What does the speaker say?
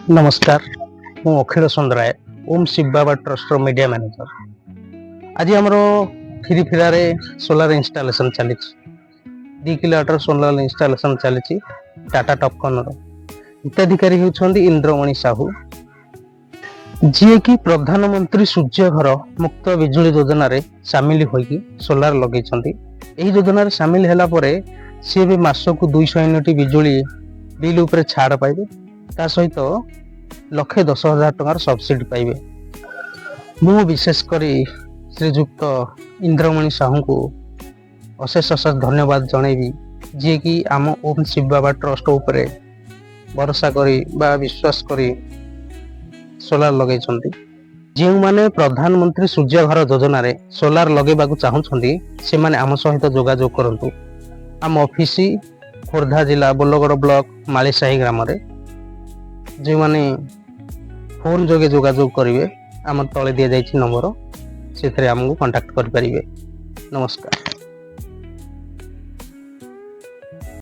नमस्कार मु अखिल चंद्राय ओम शिव बाबा trust media manager. आज आमर फिरी फिरारे सोलार इंस्टॉलेशन चली 2 किलोमीटर सोलार इंस्टॉलेशन चली टाटा टॉपकॉन हिताधिकारी होती इंद्रमणि साहू जी कि प्रधानमंत्री सूर्य घर मुक्त बिजुली योजना रे सामिल होगी सोलार लगे। यही योजना रे सामिल हैला परे सी भी मासकू 200 यूनिट बिजुली बिल उपरे छाड़ पाइबे, ता सहित 1,10,000 टंकार सब्सिडी पाइबे। मु विशेष करी श्रीजुक्त इंद्रमणि साहू को अशेष अशेष धन्यवाद जनइबी जी कि आम ओम शिव बाबा ट्रस्ट उपरे भरोसा करी बा विश्वास करी सोलार लगे। जो माने प्रधानमंत्री सूर्य घर योजना रे सोलार लगे चाहूँगी से माने आम सहित जोगाजोग करंतु। आम ऑफिस खोर्धा जिला बोलगड़ ब्लॉक मालीसाही ग्राम रे जो माने फोन जोगे जोगाजोग करेंगे आम तले दि जाइए नंबर से आमको कांटेक्ट करें। नमस्कार।